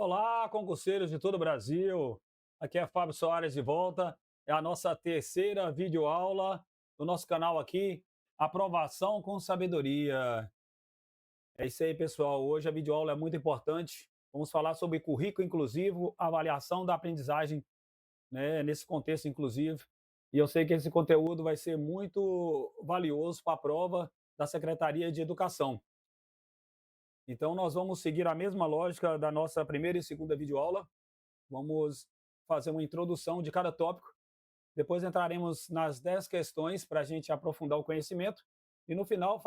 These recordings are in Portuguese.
Olá, concurseiros de todo o Brasil. Aqui é Fábio Soares de volta. É a nossa terceira videoaula do nosso canal aqui, Aprovação com Sabedoria. É isso aí, pessoal. Hoje a videoaula é muito importante. Vamos falar sobre currículo inclusivo, avaliação da aprendizagem, né, nesse contexto inclusivo. E eu sei que esse conteúdo vai ser muito valioso para a prova da Secretaria de Educação. Então, nós vamos seguir a mesma lógica da nossa primeira e segunda videoaula. Vamos fazer uma introdução de cada tópico. Depois entraremos nas 10 questões para a gente aprofundar o conhecimento. E no final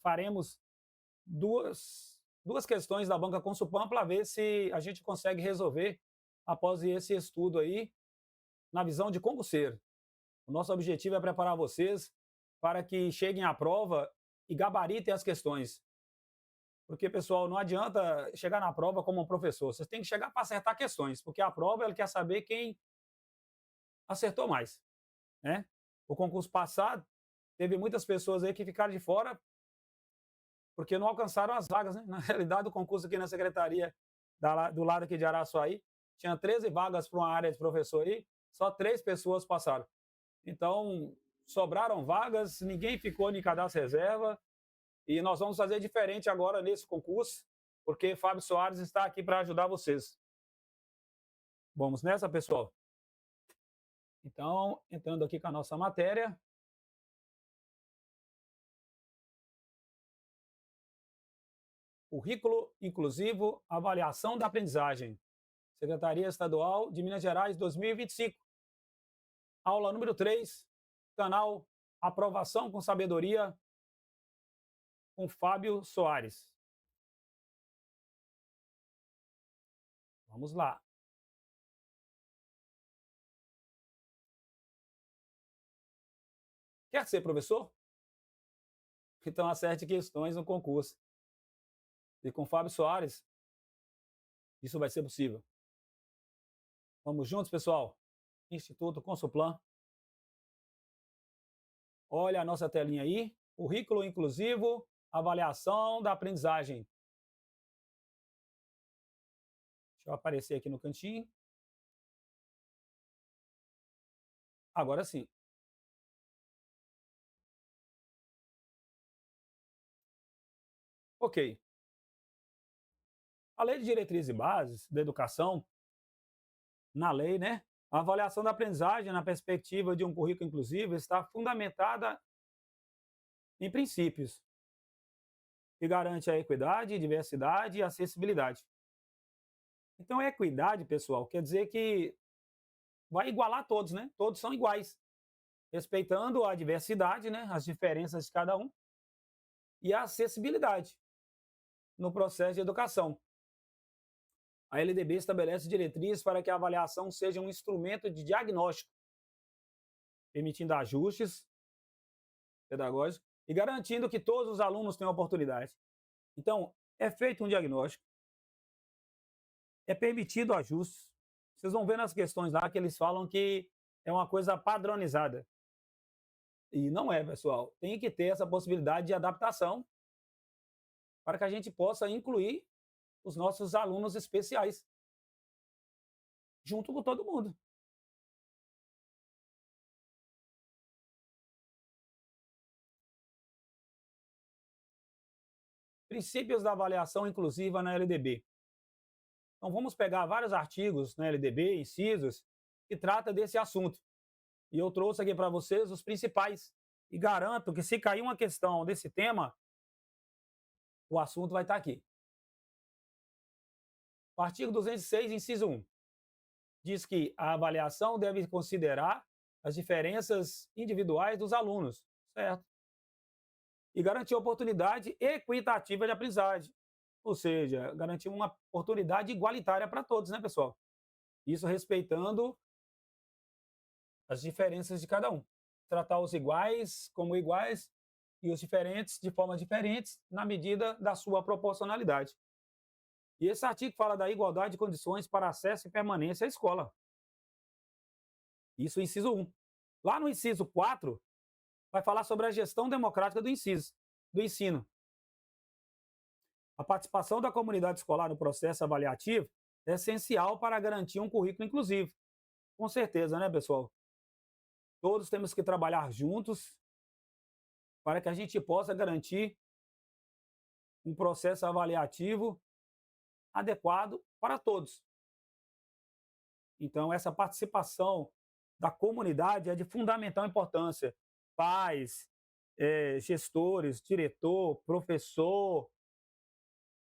faremos duas questões da banca Consulpan para ver se a gente consegue resolver após esse estudo aí, na visão de concurseiro. O nosso objetivo é preparar vocês para que cheguem à prova e gabaritem as questões. Porque, pessoal, não adianta chegar na prova como um professor. Vocês têm que chegar para acertar questões, porque a prova ela quer saber quem acertou mais, né? O concurso passado, teve muitas pessoas aí que ficaram de fora porque não alcançaram as vagas, né? Na realidade, o concurso aqui na secretaria do lado aqui de Araçuaí tinha 13 vagas para uma área de professor aí, só 3 pessoas passaram. Então, sobraram vagas, ninguém ficou em cadastro reserva e nós vamos fazer diferente agora nesse concurso, porque Fábio Soares está aqui para ajudar vocês. Vamos nessa, pessoal? Então, entrando aqui com a nossa matéria. Currículo inclusivo, avaliação da aprendizagem. Secretaria Estadual de Minas Gerais 2025. Aula número 3, canal Aprovação com Sabedoria, com Fábio Soares. Vamos lá. Quer ser professor? Então acerte questões no concurso. E com Fábio Soares, isso vai ser possível. Vamos juntos, pessoal? Instituto Consulplan. Olha a nossa telinha aí. Currículo inclusivo, avaliação da aprendizagem. Deixa eu aparecer aqui no cantinho. Agora sim. Ok. A Lei de Diretrizes e Bases da Educação, na lei, né? A avaliação da aprendizagem na perspectiva de um currículo inclusivo está fundamentada em princípios que garante a equidade, diversidade e acessibilidade. Então, equidade, pessoal, quer dizer que vai igualar todos, né? Todos são iguais, respeitando a diversidade, né? As diferenças de cada um e a acessibilidade no processo de educação. A LDB estabelece diretrizes para que a avaliação seja um instrumento de diagnóstico, permitindo ajustes pedagógicos e garantindo que todos os alunos tenham oportunidade. Então, é feito um diagnóstico, é permitido ajustes. Vocês vão ver nas questões lá que eles falam que é uma coisa padronizada. E não é, pessoal. Tem que ter essa possibilidade de adaptação para que a gente possa incluir os nossos alunos especiais junto com todo mundo. Princípios da avaliação inclusiva na LDB. Então, vamos pegar vários artigos na LDB, incisos, que trata desse assunto. E eu trouxe aqui para vocês os principais. E garanto que se cair uma questão desse tema, o assunto vai estar aqui. O artigo 206, inciso 1, diz que a avaliação deve considerar as diferenças individuais dos alunos, certo? E garantir oportunidade equitativa de aprendizagem. Ou seja, garantir uma oportunidade igualitária para todos, né, pessoal? Isso respeitando as diferenças de cada um. Tratar os iguais como iguais e os diferentes de formas diferentes na medida da sua proporcionalidade. E esse artigo fala da igualdade de condições para acesso e permanência à escola. Isso, inciso 1. Lá no inciso 4, vai falar sobre a gestão democrática do ensino. A participação da comunidade escolar no processo avaliativo essencial para garantir um currículo inclusivo. Com certeza, né, pessoal? Todos temos que trabalhar juntos para que a gente possa garantir um processo avaliativo adequado para todos. Então, essa participação da comunidade é de fundamental importância. Pais, gestores, diretor, professor,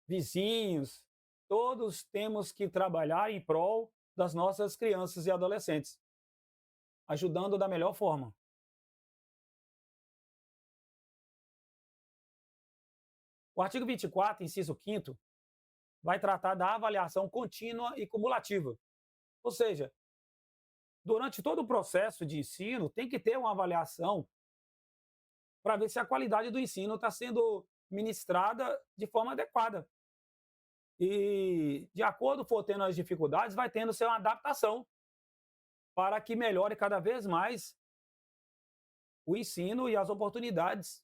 vizinhos, todos temos que trabalhar em prol das nossas crianças e adolescentes, ajudando da melhor forma. O artigo 24, inciso 5º, vai tratar da avaliação contínua e cumulativa. Ou seja, durante todo o processo de ensino, tem que ter uma avaliação para ver se a qualidade do ensino está sendo ministrada de forma adequada. E, de acordo for tendo as dificuldades, vai tendo ser uma adaptação para que melhore cada vez mais o ensino e as oportunidades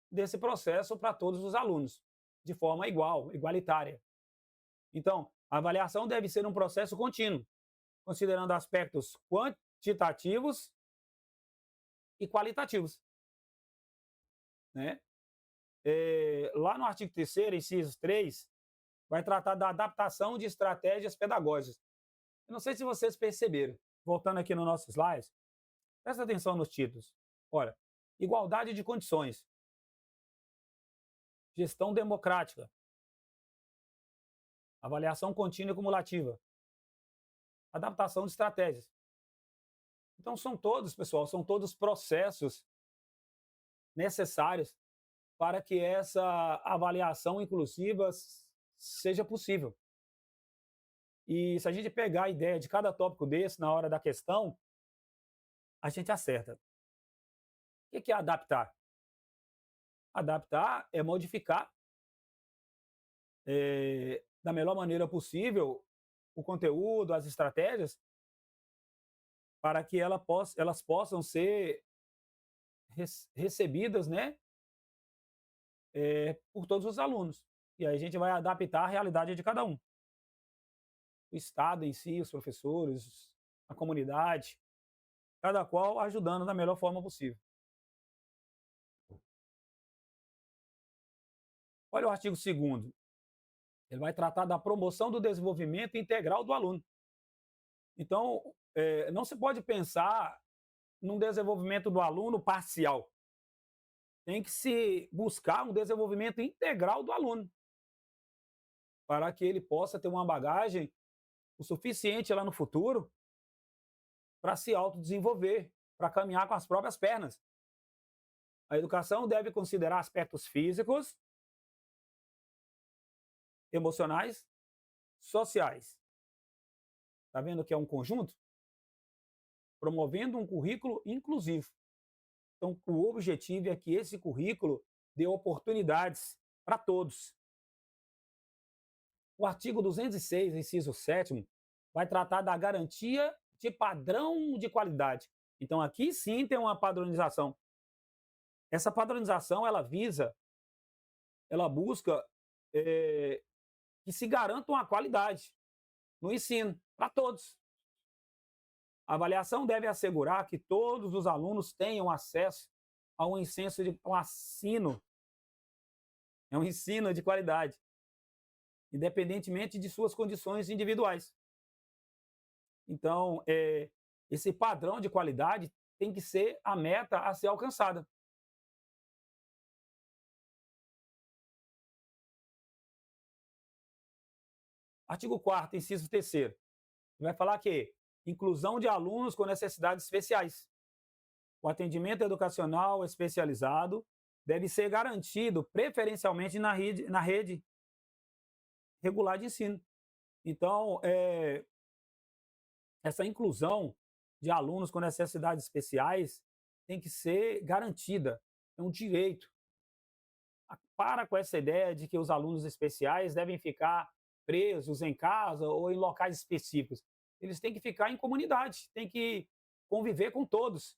desse processo para todos os alunos, de forma igual, igualitária. Então, a avaliação deve ser um processo contínuo, considerando aspectos quantitativos e qualitativos. Né? Lá no artigo 3º, inciso 3, vai tratar da adaptação de estratégias pedagógicas. Eu não sei se vocês perceberam, voltando aqui no nosso slide, presta atenção nos títulos. Olha, igualdade de condições, gestão democrática, avaliação contínua e cumulativa, adaptação de estratégias. Então são todos, pessoal, são todos processos necessários para que essa avaliação inclusiva seja possível. E se a gente pegar a ideia de cada tópico desse na hora da questão, a gente acerta. O que é adaptar? Adaptar é modificar da melhor maneira possível o conteúdo, as estratégias, para que elas possam ser recebidas, né, por todos os alunos. E aí a gente vai adaptar a realidade de cada um. O Estado em si, os professores, a comunidade, cada qual ajudando da melhor forma possível. Olha o artigo 2º. Ele vai tratar da promoção do desenvolvimento integral do aluno. Então, não se pode pensar num desenvolvimento do aluno parcial. Tem que se buscar um desenvolvimento integral do aluno, para que ele possa ter uma bagagem o suficiente lá no futuro para se autodesenvolver, para caminhar com as próprias pernas. A educação deve considerar aspectos físicos, emocionais, sociais. Está vendo que é um conjunto? Promovendo um currículo inclusivo. Então, o objetivo é que esse currículo dê oportunidades para todos. O artigo 206, inciso 7º, vai tratar da garantia de padrão de qualidade. Então, aqui sim tem uma padronização. Essa padronização, ela busca que se garanta uma qualidade no ensino para todos. A avaliação deve assegurar que todos os alunos tenham acesso a um ensino de qualidade, independentemente de suas condições individuais. Então, esse padrão de qualidade tem que ser a meta a ser alcançada. Artigo 4º, inciso 3º, vai falar que inclusão de alunos com necessidades especiais. O atendimento educacional especializado deve ser garantido preferencialmente na rede regular de ensino. Então, essa inclusão de alunos com necessidades especiais tem que ser garantida, é um direito. Para com essa ideia de que os alunos especiais devem ficar presos em casa ou em locais específicos. Eles têm que ficar em comunidade, têm que conviver com todos.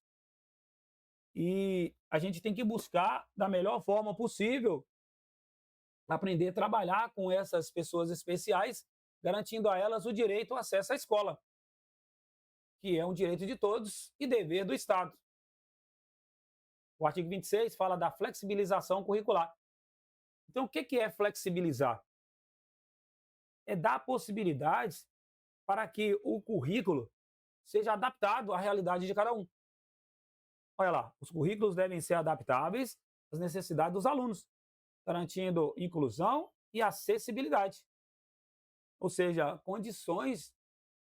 E a gente tem que buscar, da melhor forma possível, aprender a trabalhar com essas pessoas especiais garantindo a elas o direito ao acesso à escola, que é um direito de todos e dever do Estado. O artigo 26 fala da flexibilização curricular. Então, o que é flexibilizar? É dar possibilidades para que o currículo seja adaptado à realidade de cada um. Olha lá, os currículos devem ser adaptáveis às necessidades dos alunos, garantindo inclusão e acessibilidade, ou seja, condições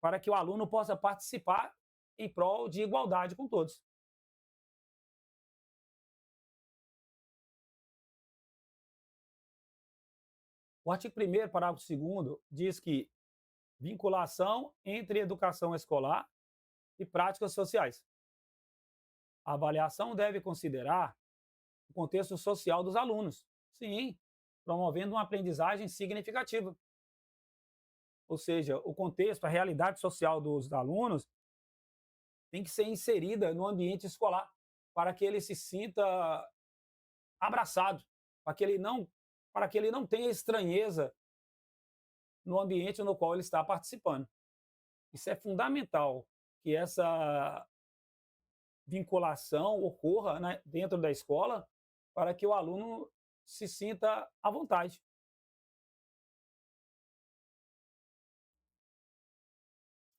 para que o aluno possa participar em prol de igualdade com todos. O artigo 1º, parágrafo 2º, diz que vinculação entre educação escolar e práticas sociais. A avaliação deve considerar o contexto social dos alunos, sim, promovendo uma aprendizagem significativa. Ou seja, o contexto, a realidade social dos alunos tem que ser inserida no ambiente escolar, para que ele se sinta abraçado, para que ele não tenha estranheza no ambiente no qual ele está participando. Isso é fundamental, que essa vinculação ocorra, né, dentro da escola, para que o aluno se sinta à vontade.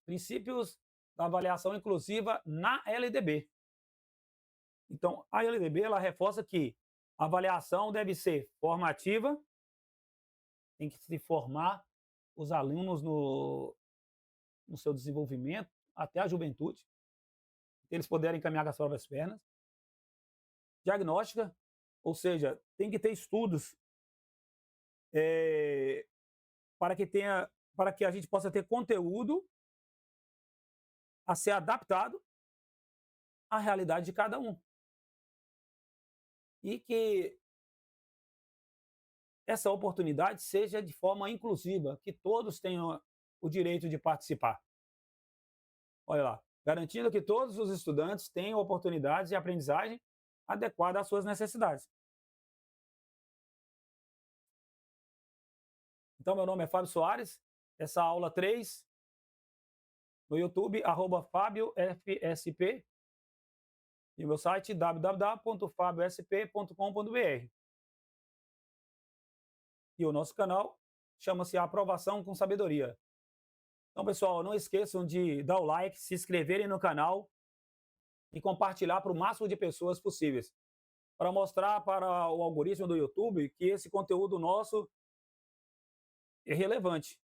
Princípios da avaliação inclusiva na LDB. Então, a LDB ela reforça que a avaliação deve ser formativa, tem que se formar os alunos no seu desenvolvimento, até a juventude, eles poderem caminhar com as próprias pernas. Diagnóstica, ou seja, tem que ter estudos para que a gente possa ter conteúdo a ser adaptado à realidade de cada um. E que essa oportunidade seja de forma inclusiva, que todos tenham o direito de participar. Olha lá, garantindo que todos os estudantes tenham oportunidades de aprendizagem adequada às suas necessidades. Então, meu nome é Fábio Soares, essa aula 3, no YouTube, @FábioFSP, e o meu site www.fabiosp.com.br. E o nosso canal chama-se Aprovação com Sabedoria. Então, pessoal, não esqueçam de dar o like, se inscreverem no canal e compartilhar para o máximo de pessoas possíveis, para mostrar para o algoritmo do YouTube que esse conteúdo nosso é relevante.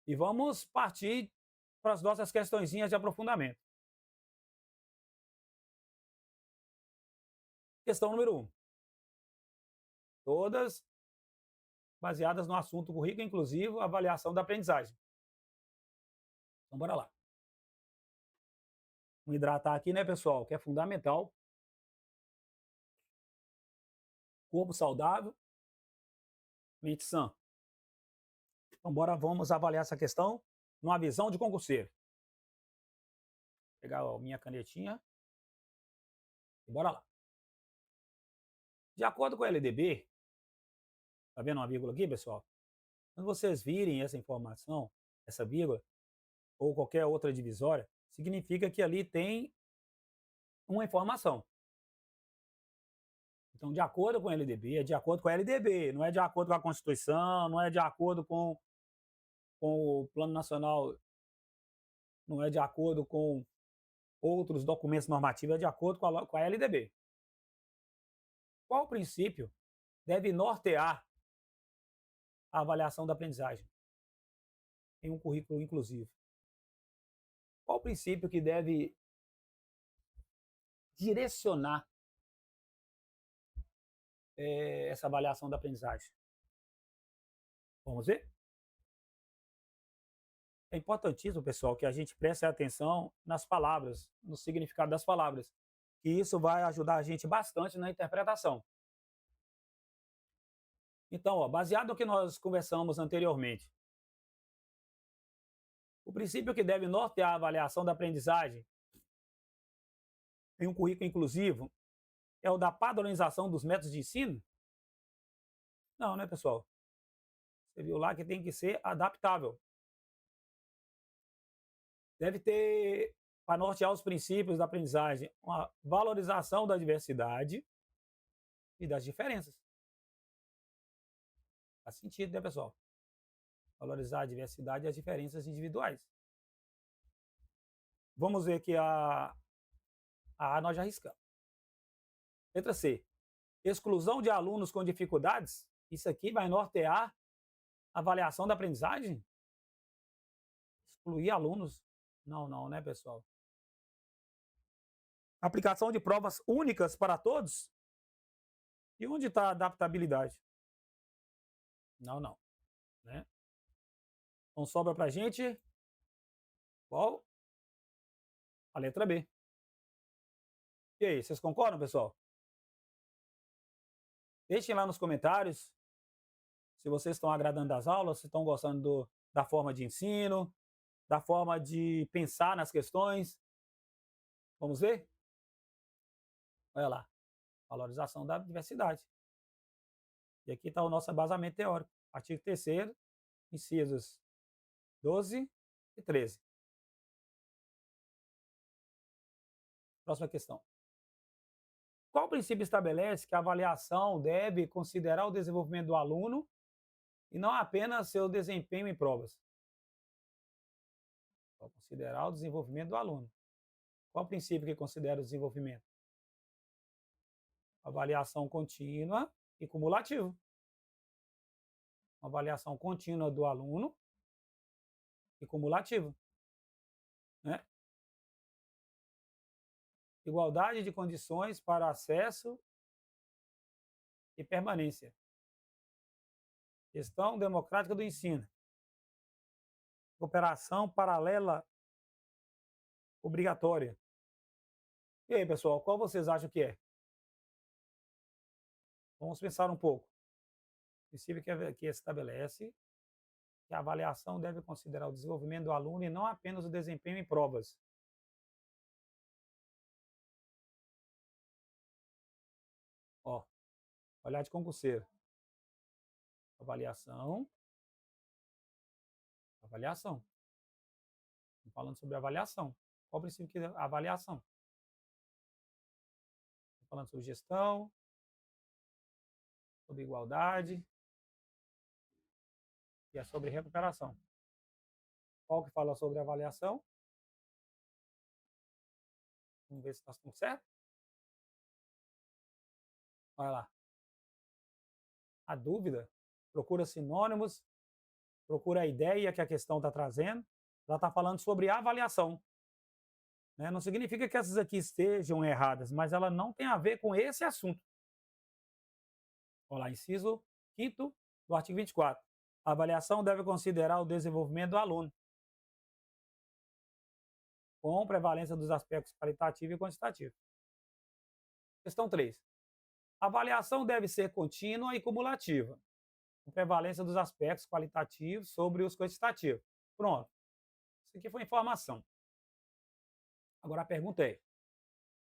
E vamos partir para as nossas questõezinhas de aprofundamento. Questão número 1. Todas baseadas no assunto currículo inclusivo, avaliação da aprendizagem. Então, bora lá. Vamos hidratar aqui, né, pessoal? Que é fundamental. Corpo saudável, mente sã. Então, vamos avaliar essa questão numa visão de concurseiro. Vou pegar a minha canetinha e bora lá. De acordo com a LDB, tá vendo uma vírgula aqui, pessoal? Quando vocês virem essa informação, essa vírgula, ou qualquer outra divisória, significa que ali tem uma informação. Então, de acordo com a LDB, é de acordo com a LDB, não é de acordo com a Constituição, não é de acordo com o Plano Nacional, não é de acordo com outros documentos normativos, é de acordo com a LDB. Qual princípio deve nortear a avaliação da aprendizagem em um currículo inclusivo? Qual princípio que deve direcionar essa avaliação da aprendizagem? Vamos ver? É importantíssimo, pessoal, que a gente preste atenção nas palavras, no significado das palavras, que isso vai ajudar a gente bastante na interpretação. Então, baseado no que nós conversamos anteriormente, o princípio que deve nortear a avaliação da aprendizagem em um currículo inclusivo é o da padronização dos métodos de ensino? Não, né, pessoal? Você viu lá que tem que ser adaptável. Deve ter, para nortear os princípios da aprendizagem, uma valorização da diversidade e das diferenças. Faz sentido, né, pessoal? Valorizar a diversidade e as diferenças individuais. Vamos ver que a A nós já arriscamos. Letra C. Exclusão de alunos com dificuldades. Isso aqui vai nortear a avaliação da aprendizagem? Excluir alunos? Não, não, né, pessoal? Aplicação de provas únicas para todos? E onde está a adaptabilidade? Não, não. Né? Então sobra para a gente qual? A letra B. E aí, vocês concordam, pessoal? Deixem lá nos comentários se vocês estão agradando das aulas, se estão gostando da forma de ensino, da forma de pensar nas questões. Vamos ver? Olha lá. Valorização da diversidade. E aqui está o nosso embasamento teórico. Artigo 3º, incisos 12 e 13. Próxima questão. Qual princípio estabelece que a avaliação deve considerar o desenvolvimento do aluno e não apenas seu desempenho em provas? Vou considerar o desenvolvimento do aluno. Qual o princípio que considera o desenvolvimento? Avaliação contínua e cumulativa. Uma avaliação contínua do aluno e cumulativa. Né? Igualdade de condições para acesso e permanência. Gestão democrática do ensino. Cooperação paralela obrigatória. E aí, pessoal, qual vocês acham que é? Vamos pensar um pouco. O princípio que estabelece que a avaliação deve considerar o desenvolvimento do aluno e não apenas o desempenho em provas. Ó, olhar de concurseiro. Avaliação. Avaliação. Estamos falando sobre avaliação. Qual o princípio que é a avaliação? Estamos falando sobre gestão, sobre igualdade e é sobre recuperação. Qual que fala sobre avaliação? Vamos ver se nós estamos certos. Olha lá. A dúvida, procura sinônimos, procura a ideia que a questão está trazendo. Ela está falando sobre avaliação. Né? Não significa que essas aqui estejam erradas, mas ela não tem a ver com esse assunto. Olha lá, inciso 5º do artigo 24. A avaliação deve considerar o desenvolvimento do aluno, com prevalência dos aspectos qualitativo e quantitativo. Questão 3. A avaliação deve ser contínua e cumulativa, com prevalência dos aspectos qualitativos sobre os quantitativos. Pronto. Isso aqui foi informação. Agora a pergunta é: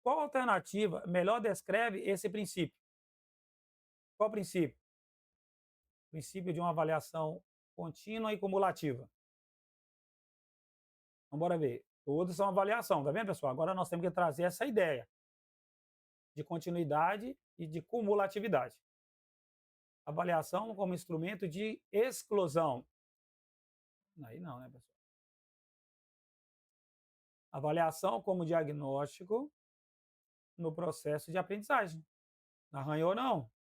qual alternativa melhor descreve esse princípio? Qual princípio? O princípio de uma avaliação contínua e cumulativa. Então, bora ver. Todos são avaliação, tá vendo, pessoal? Agora nós temos que trazer essa ideia de continuidade e de cumulatividade. Avaliação como instrumento de exclusão. Aí não, né, pessoal? Avaliação como diagnóstico no processo de aprendizagem. Não arranhou, não?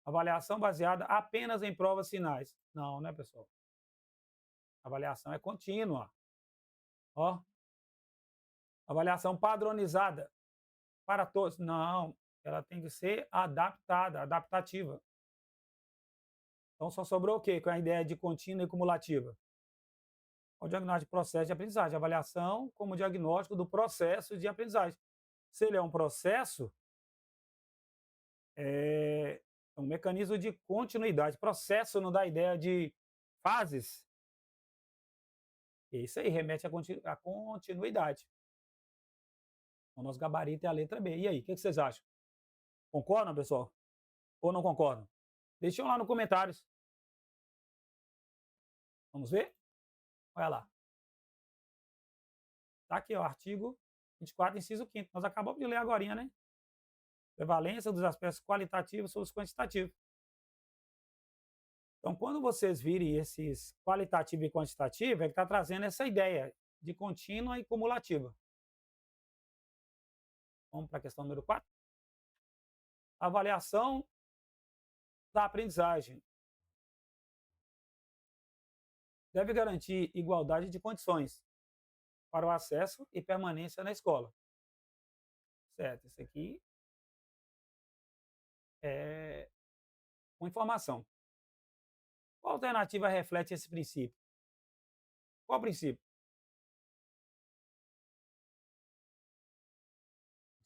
Avaliação baseada apenas em provas finais. Não, né, pessoal? Avaliação é contínua. Ó. Avaliação padronizada para todos. Não, ela tem que ser adaptada, adaptativa. Então só sobrou o quê com a ideia de contínua e cumulativa? O diagnóstico de processo de aprendizagem. Avaliação como diagnóstico do processo de aprendizagem. Se ele é um processo, é um mecanismo de continuidade. Processo não dá ideia de fases. Isso aí remete à continuidade. O nosso gabarito é a letra B. E aí, o que vocês acham? Concordam, pessoal? Ou não concordam? Deixem lá nos comentários. Vamos ver? Olha lá. Está aqui, ó, artigo 24, inciso 5º. Nós acabamos de ler agorinha, né? Prevalência dos aspectos qualitativos sobre os quantitativos. Então, quando vocês virem esses qualitativo e quantitativo, é que está trazendo essa ideia de contínua e cumulativa. Vamos para a questão número 4. Avaliação da aprendizagem. Deve garantir igualdade de condições para o acesso e permanência na escola. Certo, isso aqui é uma informação. Qual alternativa reflete esse princípio? Qual princípio?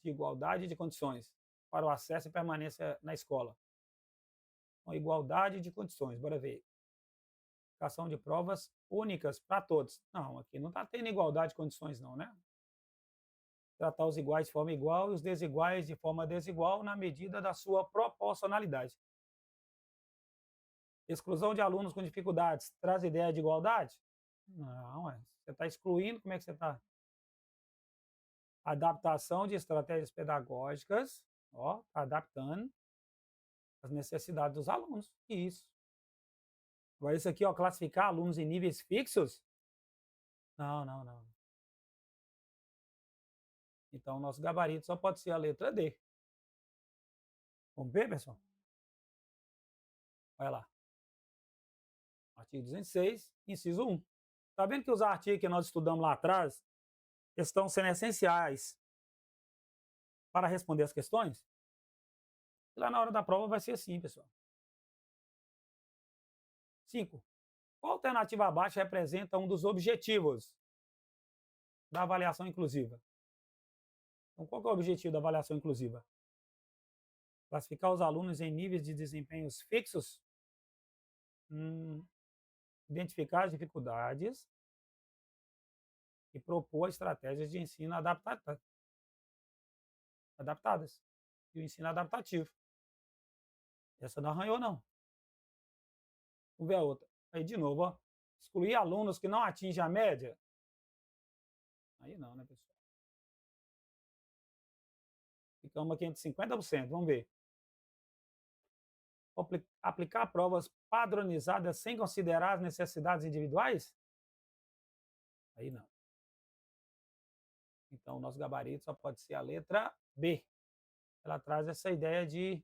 De igualdade de condições para o acesso e permanência na escola. Uma igualdade de condições, bora ver. Aplicação de provas únicas para todos. Não, aqui não está tendo igualdade de condições não, né? Tratar os iguais de forma igual e os desiguais de forma desigual na medida da sua proporcionalidade. Exclusão de alunos com dificuldades traz ideia de igualdade? Não, você está excluindo, como é que você está? Adaptação de estratégias pedagógicas, ó, tá adaptando as necessidades dos alunos. Isso. Agora, isso aqui, ó, classificar alunos em níveis fixos? Não, não, não. Então, nosso gabarito só pode ser a letra D. Vamos ver, pessoal? Olha lá. Artigo 206, inciso 1. Está vendo que os artigos que nós estudamos lá atrás estão sendo essenciais para responder as questões? E lá na hora da prova vai ser assim, pessoal. 5. Qual alternativa abaixo representa um dos objetivos da avaliação inclusiva? Então, qual é o objetivo da avaliação inclusiva? Classificar os alunos em níveis de desempenhos fixos? Identificar as dificuldades e propor estratégias de ensino adaptadas. E o ensino adaptativo. Essa não arranhou, não. Vamos ver a outra. Aí, de novo, ó. Excluir alunos que não atingem a média? Aí não, né, pessoal? Ficamos aqui entre 50%. Vamos ver. Aplicar provas padronizadas sem considerar as necessidades individuais? Aí não. Então, o nosso gabarito só pode ser a letra B. Ela traz essa ideia de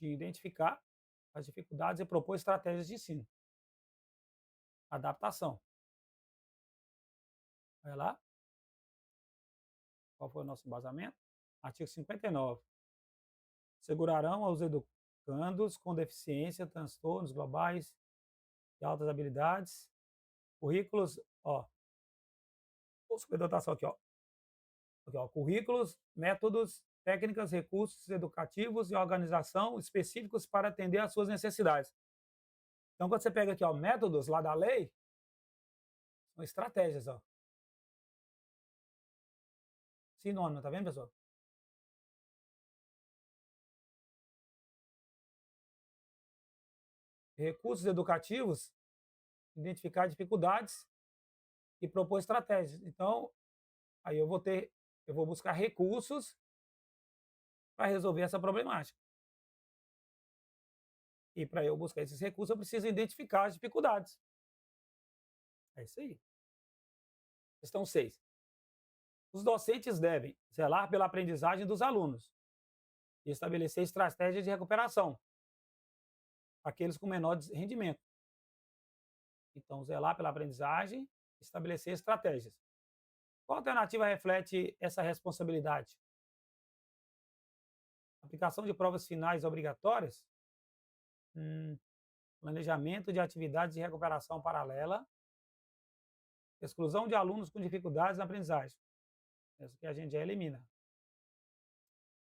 identificar as dificuldades e propor estratégias de ensino. Adaptação. Vai lá. Qual foi o nosso embasamento? Artigo 59. Segurarão aos educandos com deficiência, transtornos globais e altas habilidades, currículos, ó, superdotação aqui, ó. Aqui, ó, currículos, métodos, técnicas, recursos educativos e organização específicos para atender às suas necessidades. Então, quando você pega aqui, ó, métodos lá da lei, são estratégias, ó. Sinônimo, tá vendo, pessoal? Recursos educativos, identificar dificuldades e propor estratégias. Então, aí eu vou buscar recursos para resolver essa problemática. E para eu buscar esses recursos, eu preciso identificar as dificuldades. É isso aí. Questão 6. Os docentes devem zelar pela aprendizagem dos alunos e estabelecer estratégias de recuperação para aqueles com menor rendimento. Então, zelar pela aprendizagem, estabelecer estratégias. Qual alternativa reflete essa responsabilidade? Aplicação de provas finais obrigatórias? Planejamento de atividades de recuperação paralela? Exclusão de alunos com dificuldades na aprendizagem? Essa que a gente já elimina.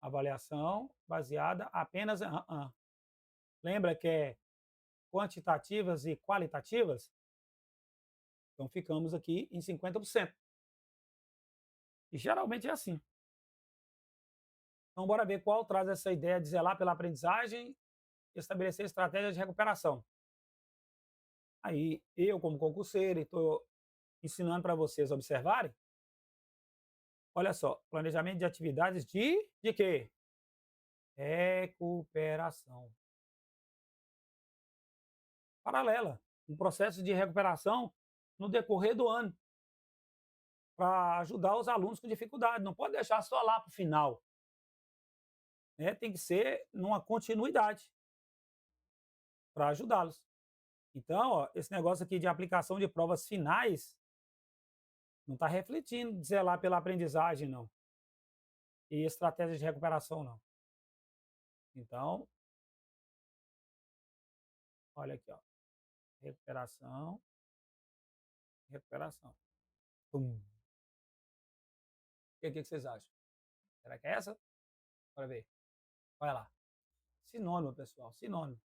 Avaliação baseada apenas em... Lembra que é quantitativas e qualitativas? Então, ficamos aqui em 50%. E geralmente é assim. Então, bora ver qual traz essa ideia de zelar pela aprendizagem e estabelecer estratégias de recuperação. Aí, eu como concurseiro, estou ensinando para vocês observarem, olha só, planejamento de atividades de quê? Recuperação. Paralela, um processo de recuperação no decorrer do ano, para ajudar os alunos com dificuldade. Não pode deixar só lá para o final, né? Tem que ser numa continuidade para ajudá-los. Então, ó, esse negócio aqui de aplicação de provas finais não está refletindo de zelar pela aprendizagem, não. E estratégias de recuperação, não. Então, olha aqui, ó. Recuperação, recuperação. Pum. O que vocês acham? Será que é essa? Bora ver. Vai lá. Sinônimo, pessoal, sinônimo.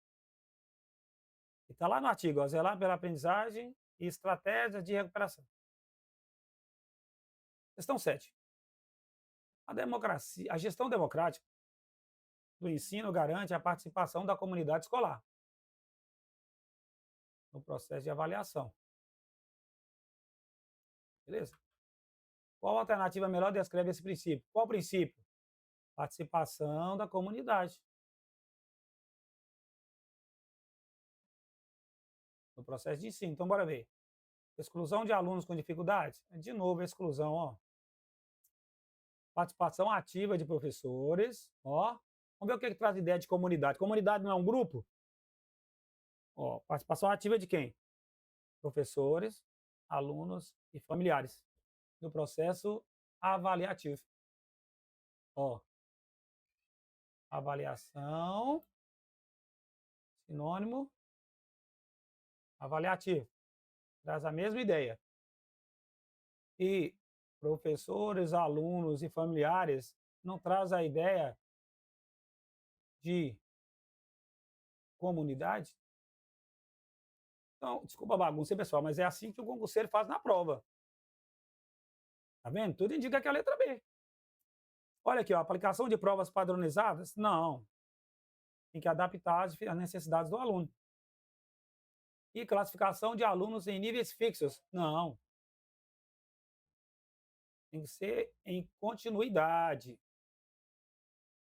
E está lá no artigo, ó, zelar pela aprendizagem e estratégias de recuperação. Questão 7. A gestão democrática do ensino garante a participação da comunidade escolar no processo de avaliação. Beleza? Qual alternativa melhor descreve esse princípio? Qual princípio? Participação da comunidade no processo de ensino. Então, bora ver. Exclusão de alunos com dificuldades? De novo, exclusão, ó. Participação ativa de professores, ó. Vamos ver o que traz ideia de comunidade. Comunidade não é um grupo? Ó, participação ativa de quem? Professores, alunos e familiares no processo avaliativo. Ó, avaliação, sinônimo, avaliativo. Traz a mesma ideia. E professores, alunos e familiares não traz a ideia de comunidade? Então, desculpa a bagunça, pessoal, mas é assim que o concurseiro faz na prova. Tá vendo? Tudo indica que é a letra B. Olha aqui, ó, aplicação de provas padronizadas? Não. Tem que adaptar às necessidades do aluno. E classificação de alunos em níveis fixos? Não. Tem que ser em continuidade.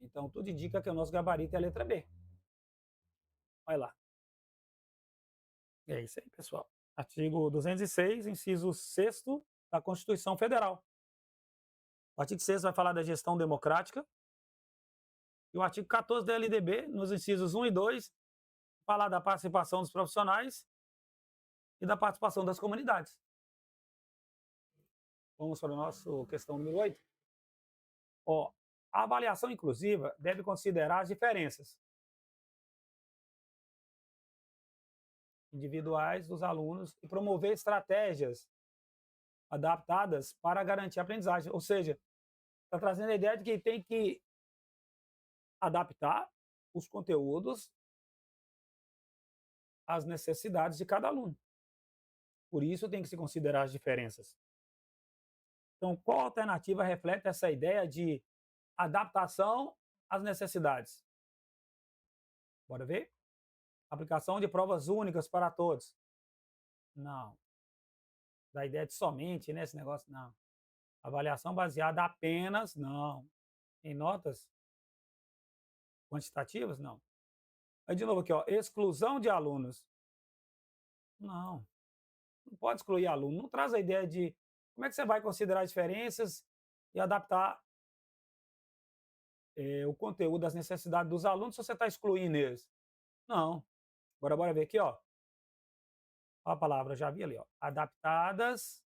Então, tudo indica que o nosso gabarito é a letra B. Vai lá. É isso aí, pessoal. Artigo 206, inciso 6º da Constituição Federal. O artigo 6º vai falar da gestão democrática. E o artigo 14 da LDB, nos incisos 1 e 2, fala da participação dos profissionais e da participação das comunidades. Vamos para a nossa questão número 8. Ó, a avaliação inclusiva deve considerar as diferenças individuais dos alunos e promover estratégias adaptadas para garantir a aprendizagem. Ou seja, está trazendo a ideia de que tem que adaptar os conteúdos às necessidades de cada aluno. Por isso, tem que se considerar as diferenças. Então, qual alternativa reflete essa ideia de adaptação às necessidades? Bora ver? Aplicação de provas únicas para todos? Não. Da ideia de somente, né? Esse negócio, não. Avaliação baseada apenas? Não. Em notas quantitativas? Não. Aí, de novo aqui, ó, exclusão de alunos? Não. Não pode excluir aluno. Não traz a ideia de como é que você vai considerar as diferenças e adaptar o conteúdo às necessidades dos alunos se você está excluindo eles. Não. Agora, bora ver aqui, ó. Ó a palavra, já vi ali, ó. Adaptadas,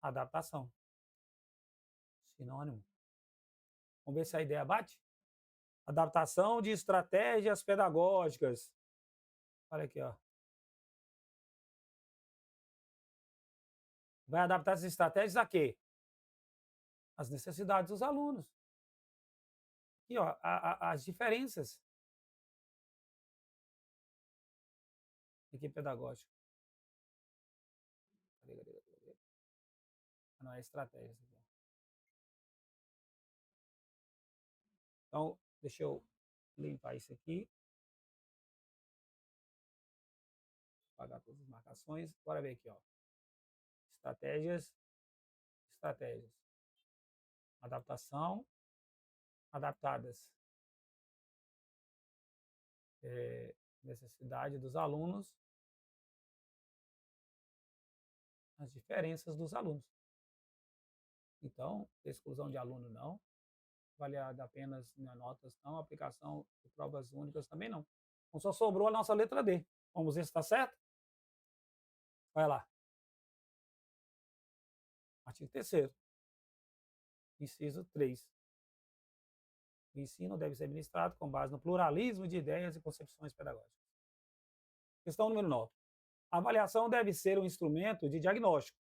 adaptação. Sinônimo. Vamos ver se a ideia bate? Adaptação de estratégias pedagógicas. Olha aqui, ó. Vai adaptar essas estratégias a quê? As necessidades dos alunos. E ó, as diferenças. Equipe pedagógica. Cadê? Não é estratégia. Então, deixa eu limpar isso aqui. apagar todas as marcações. Bora ver aqui, ó. Estratégias. Adaptação, adaptadas. Necessidade dos alunos, as diferenças dos alunos. Então, exclusão de aluno não, avaliada apenas em notas não, aplicação de provas únicas também não. Então só sobrou a nossa letra D. Vamos ver se está certo? Vai lá. Artigo 3º. Inciso 3. O ensino deve ser ministrado com base no pluralismo de ideias e concepções pedagógicas. Questão número 9. A avaliação deve ser um instrumento de diagnóstico.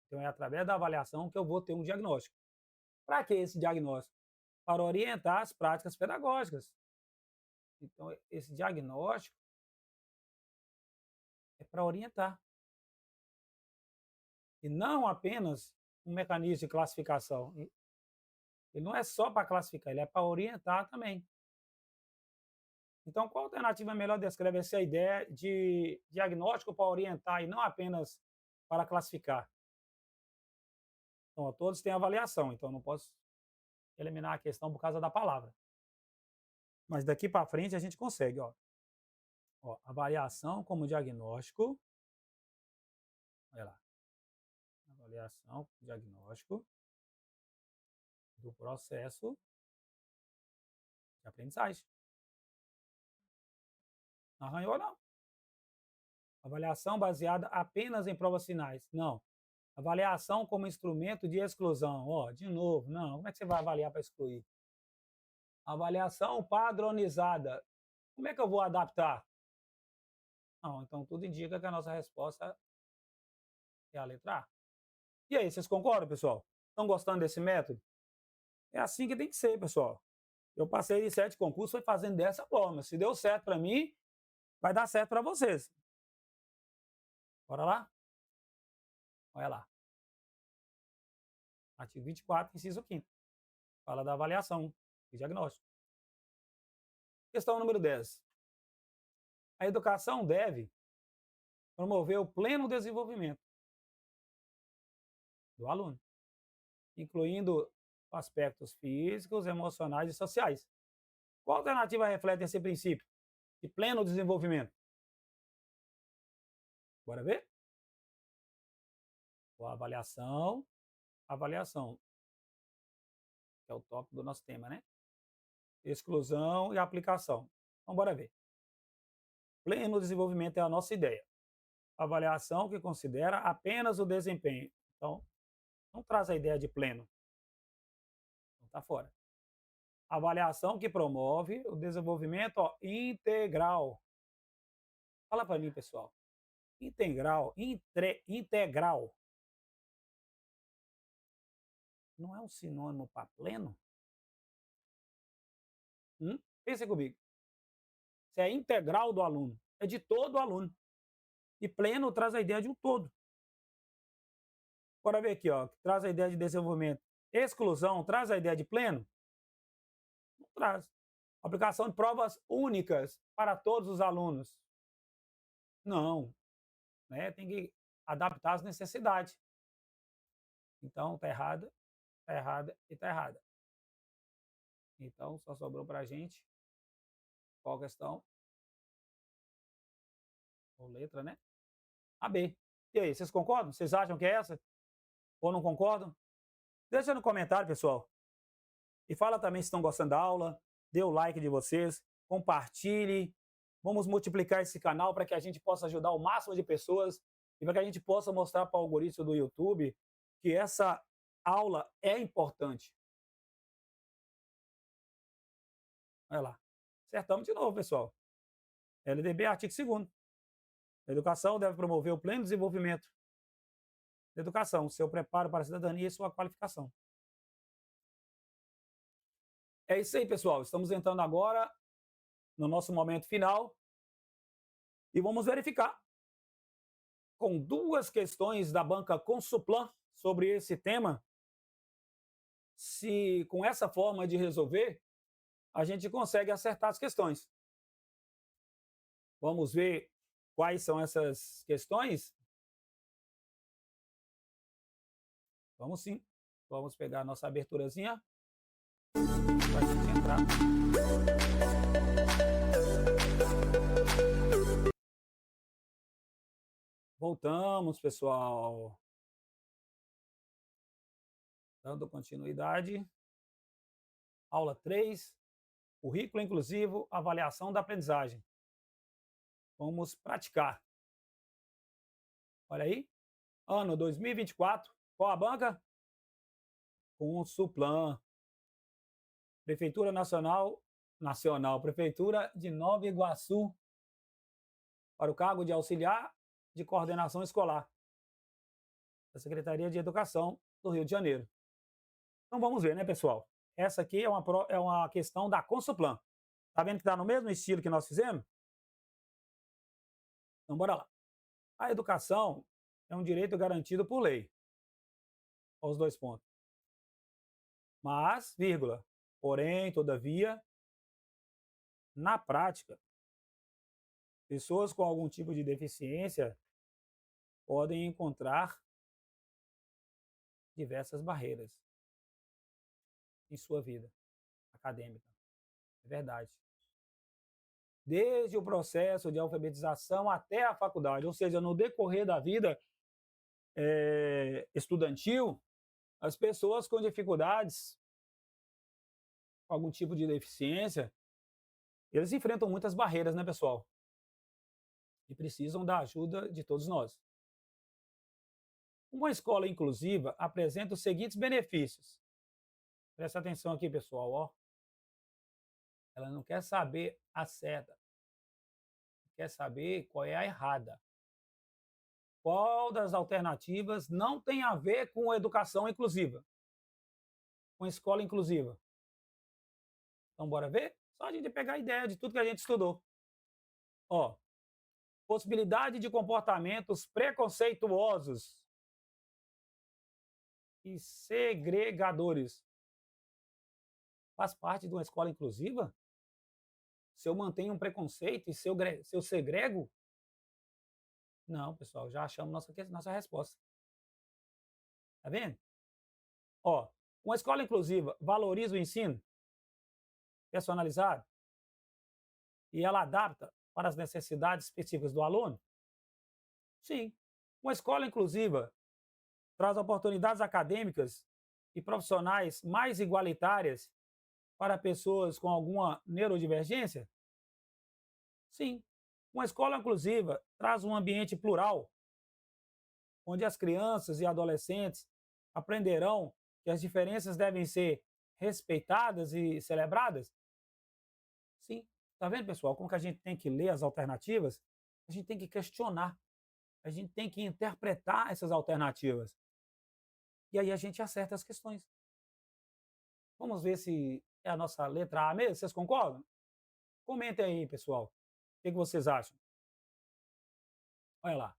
Então, é através da avaliação que eu vou ter um diagnóstico. Para que esse diagnóstico? Para orientar as práticas pedagógicas. Então, esse diagnóstico é para orientar. E não apenas um mecanismo de classificação. Ele não é só para classificar, ele é para orientar também. Então, qual alternativa melhor descreve essa ideia de diagnóstico para orientar e não apenas para classificar? Então, todos têm avaliação, então não posso eliminar a questão por causa da palavra. Mas daqui para frente a gente consegue, ó. Avaliação como diagnóstico. Olha lá. Avaliação, diagnóstico do processo de aprendizagem. Não arranhou, não. Avaliação baseada apenas em provas finais. Não. Avaliação como instrumento de exclusão. Ó, de novo, não. Como é que você vai avaliar para excluir? Avaliação padronizada. Como é que eu vou adaptar? Não, então tudo indica que a nossa resposta é a letra A. E aí, vocês concordam, pessoal? Estão gostando desse método? É assim que tem que ser, pessoal. Eu passei de 7 concursos, foi fazendo dessa forma. Se deu certo para mim, vai dar certo para vocês. Bora lá? Olha lá. Artigo 24, inciso 5º. Fala da avaliação e diagnóstico. Questão número 10. A educação deve promover o pleno desenvolvimento do aluno, incluindo aspectos físicos, emocionais e sociais. Qual alternativa reflete esse princípio de pleno desenvolvimento? Bora ver? A avaliação, que é o tópico do nosso tema, né? Exclusão e aplicação. Então, bora ver. Pleno desenvolvimento é a nossa ideia. Avaliação que considera apenas o desempenho. Então, não traz a ideia de pleno. Então, tá fora. Avaliação que promove o desenvolvimento integral. Fala para mim, pessoal. Integral. Não é um sinônimo para pleno? Pensa comigo. Isso é integral do aluno. É de todo o aluno. E pleno traz a ideia de um todo. Bora ver aqui, ó, que traz a ideia de desenvolvimento. Exclusão traz a ideia de pleno? Não traz. Aplicação de provas únicas para todos os alunos? Não. Né? Tem que adaptar às necessidades. Então, tá errada e tá errada. Então, só sobrou para a gente qual questão? Ou letra, né? A B. E aí, vocês concordam? Vocês acham que é essa? Ou não concordam? Deixa no comentário, pessoal. E fala também se estão gostando da aula. Dê o like de vocês. Compartilhe. Vamos multiplicar esse canal para que a gente possa ajudar o máximo de pessoas e para que a gente possa mostrar para o algoritmo do YouTube que essa aula é importante. Olha lá. Acertamos de novo, pessoal. LDB, artigo 2º. A educação deve promover o pleno desenvolvimento da educação, seu preparo para a cidadania e sua qualificação. É isso aí, pessoal. Estamos entrando agora no nosso momento final e vamos verificar com 2 questões da banca Consuplan sobre esse tema, se com essa forma de resolver a gente consegue acertar as questões. Vamos ver Quais são essas questões? Vamos sim. Vamos pegar a nossa aberturazinha para a gente entrar. Voltamos, pessoal. Dando continuidade. Aula 3, currículo inclusivo, avaliação da aprendizagem. Vamos praticar. Olha aí. Ano 2024. Qual a banca? Consuplan. Prefeitura Nacional, Prefeitura de Nova Iguaçu, para o cargo de auxiliar de coordenação escolar da Secretaria de Educação do Rio de Janeiro. Então vamos ver, né, pessoal? Essa aqui é uma questão da Consuplan. Tá vendo que está no mesmo estilo que nós fizemos? Então bora lá. A educação é um direito garantido por lei. Olha os 2 pontos. Mas, vírgula, porém, todavia, na prática, pessoas com algum tipo de deficiência podem encontrar diversas barreiras em sua vida acadêmica. É verdade. Desde o processo de alfabetização até a faculdade, ou seja, no decorrer da vida estudantil, as pessoas com dificuldades, com algum tipo de deficiência, eles enfrentam muitas barreiras, né, pessoal? E precisam da ajuda de todos nós. Uma escola inclusiva apresenta os seguintes benefícios. Presta atenção aqui, pessoal, ó. Ela não quer saber a certa, quer saber qual é a errada. Qual das alternativas não tem a ver com educação inclusiva? Com escola inclusiva? Então, bora ver? Só a gente pegar a ideia de tudo que a gente estudou. Ó, possibilidade de comportamentos preconceituosos e segregadores. Faz parte de uma escola inclusiva? Se eu mantenho um preconceito e se eu segrego? Não, pessoal, já achamos nossa resposta. Tá vendo? Ó, uma escola inclusiva valoriza o ensino personalizado e ela adapta para as necessidades específicas do aluno? Sim. Uma escola inclusiva traz oportunidades acadêmicas e profissionais mais igualitárias para pessoas com alguma neurodivergência? Sim. Uma escola inclusiva traz um ambiente plural, onde as crianças e adolescentes aprenderão que as diferenças devem ser respeitadas e celebradas? Sim. Tá vendo, pessoal, como que a gente tem que ler as alternativas? A gente tem que questionar, a gente tem que interpretar essas alternativas. E aí a gente acerta as questões. Vamos ver se é a nossa letra A mesmo, vocês concordam? Comentem aí, pessoal. O que vocês acham? Olha lá,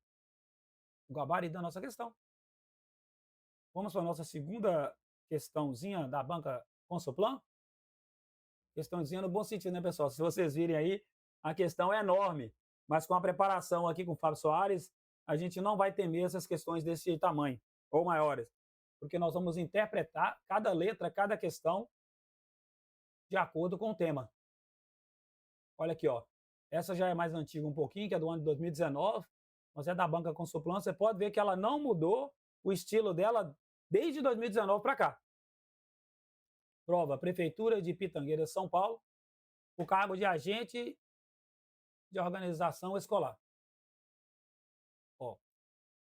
o gabarito da nossa questão. Vamos para a nossa segunda questãozinha da banca Consoplan? Questãozinha no bom sentido, né, pessoal? Se vocês virem aí, a questão é enorme, mas com a preparação aqui com o Fábio Soares, a gente não vai temer essas questões desse tamanho, ou maiores, porque nós vamos interpretar cada letra, cada questão, de acordo com o tema. Olha aqui, ó. Essa já é mais antiga um pouquinho, que é do ano de 2019, mas é da banca Consoplan. Você pode ver que ela não mudou o estilo dela desde 2019 para cá. Prova, Prefeitura de Pitangueira, São Paulo, o cargo de agente de organização escolar. Ó,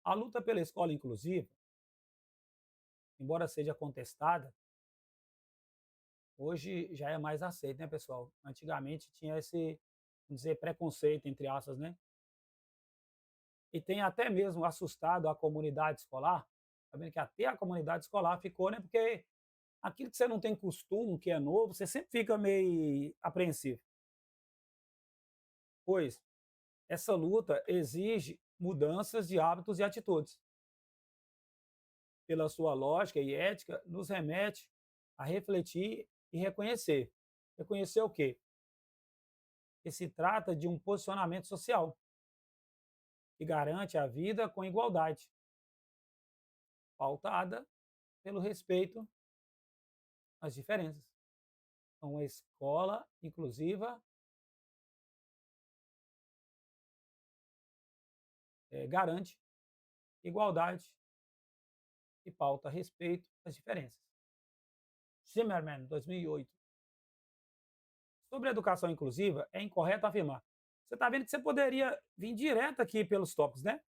a luta pela escola inclusiva, embora seja contestada, hoje já é mais aceito, né, pessoal? Antigamente tinha esse, vamos dizer, preconceito, entre aspas, né? E tem até mesmo assustado a comunidade escolar, tá vendo que até a comunidade escolar ficou, né? Porque aquilo que você não tem costume, que é novo, você sempre fica meio apreensivo. Pois essa luta exige mudanças de hábitos e atitudes. Pela sua lógica e ética, nos remete a refletir e reconhecer. Reconhecer o quê? Que se trata de um posicionamento social. que garante a vida com igualdade, pautada pelo respeito às diferenças. Então, uma escola inclusiva garante igualdade e pauta respeito às diferenças. Zimmermann, 2008. Sobre a educação inclusiva, é incorreto afirmar. Você está vendo que você poderia vir direto aqui pelos tópicos, né?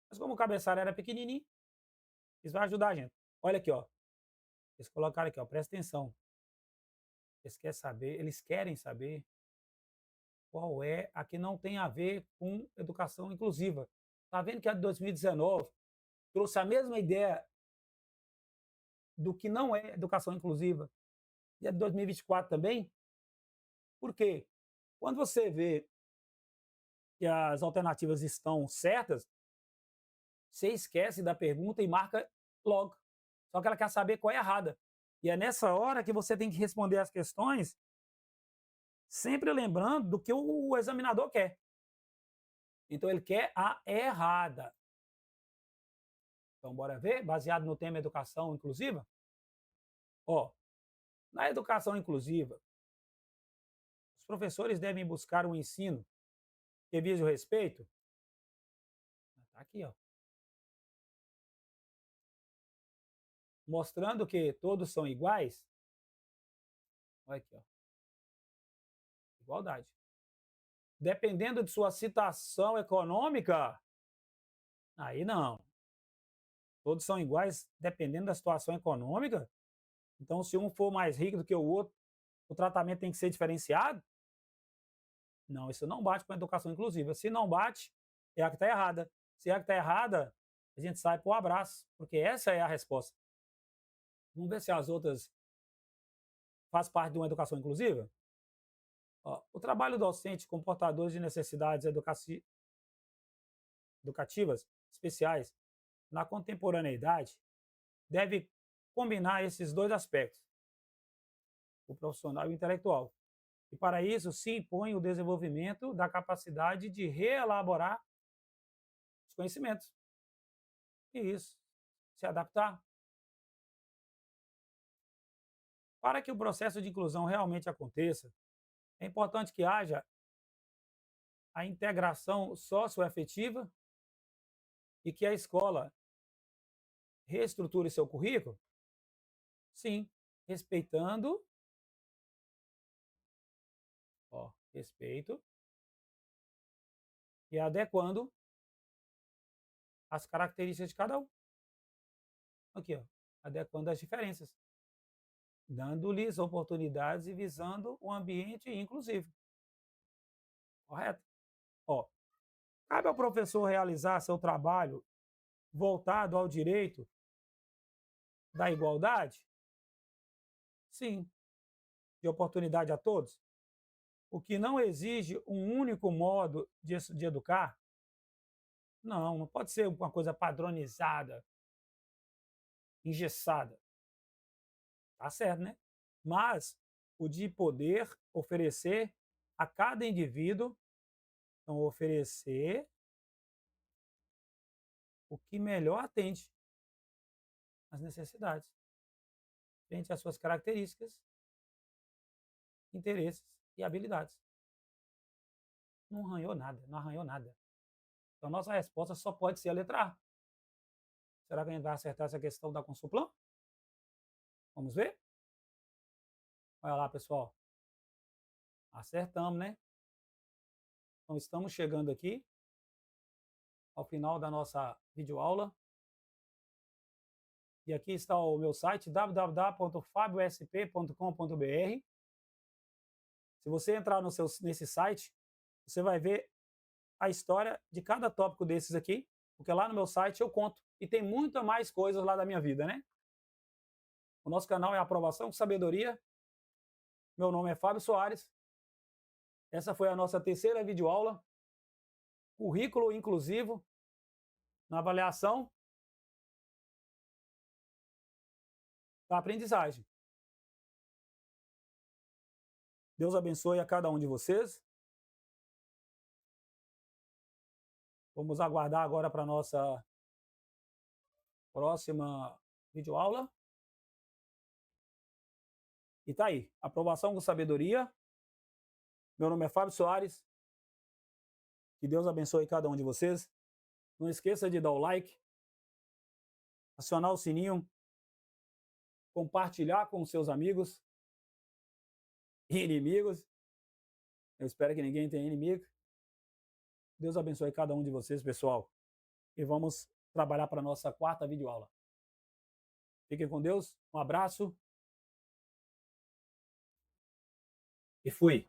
Mas como o cabeçalho era pequenininho, isso vai ajudar a gente. Olha aqui, ó. Eles colocaram aqui, ó, presta atenção. Eles querem saber qual é a que não tem a ver com educação inclusiva. Está vendo que a de 2019 trouxe a mesma ideia do que não é educação inclusiva. E a de 2024 também? Por quê? Quando você vê que as alternativas estão certas, você esquece da pergunta e marca logo. Só que ela quer saber qual é a errada. E é nessa hora que você tem que responder as questões, sempre lembrando do que o examinador quer. Então, ele quer a errada. Então, bora ver? Baseado no tema educação inclusiva? Ó, na educação inclusiva, os professores devem buscar um ensino que vise o respeito. Está aqui, ó. Mostrando que todos são iguais. Olha aqui, ó. Igualdade. Dependendo de sua situação econômica, aí não. Todos são iguais dependendo da situação econômica. Então, se um for mais rico do que o outro, o tratamento tem que ser diferenciado? Não, isso não bate com a educação inclusiva. Se não bate, é a que está errada. Se é a que está errada, a gente sai para o abraço, porque essa é a resposta. Vamos ver se as outras fazem parte de uma educação inclusiva? Ó, o trabalho docente com portadores de necessidades educativas especiais na contemporaneidade deve combinar esses dois aspectos, o profissional e o intelectual. E para isso se impõe o desenvolvimento da capacidade de reelaborar os conhecimentos. E isso, se adaptar. Para que o processo de inclusão realmente aconteça, é importante que haja a integração socioafetiva e que a escola reestruture seu currículo? Sim, respeitando, ó, respeito e adequando as características de cada um. Aqui, ó, adequando as diferenças, dando-lhes oportunidades e visando um ambiente inclusivo. Correto? Ó, cabe ao professor realizar seu trabalho voltado ao direito da igualdade? Sim, de oportunidade a todos. O que não exige um único modo de educar? Não, não pode ser uma coisa padronizada, engessada. Tá certo, né? Mas o de poder oferecer a cada indivíduo, então oferecer o que melhor atende às necessidades, frente às suas características, interesses e habilidades. Não arranhou nada, não arranhou nada. Então, nossa resposta só pode ser a letra A. Será que a gente vai acertar essa questão da Consulplan? Vamos ver? Olha lá, pessoal. Acertamos, né? Então, estamos chegando aqui ao final da nossa videoaula. E aqui está o meu site, www.fabiosp.com.br. Se você entrar nesse site, você vai ver a história de cada tópico desses aqui, porque lá no meu site eu conto. E tem muita mais coisas lá da minha vida, né? O nosso canal é Aprovação com Sabedoria. Meu nome é Fábio Soares. Essa foi a nossa terceira videoaula. Currículo inclusivo na avaliação da aprendizagem. Deus abençoe a cada um de vocês. Vamos aguardar agora para a nossa próxima videoaula. E tá aí, aprovação com sabedoria. Meu nome é Fábio Soares. Que Deus abençoe cada um de vocês. Não esqueça de dar o like, acionar o sininho, compartilhar com seus amigos e inimigos. Eu espero que ninguém tenha inimigo. Deus abençoe cada um de vocês, pessoal. E vamos trabalhar para a nossa quarta videoaula. Fiquem com Deus, um abraço e fui!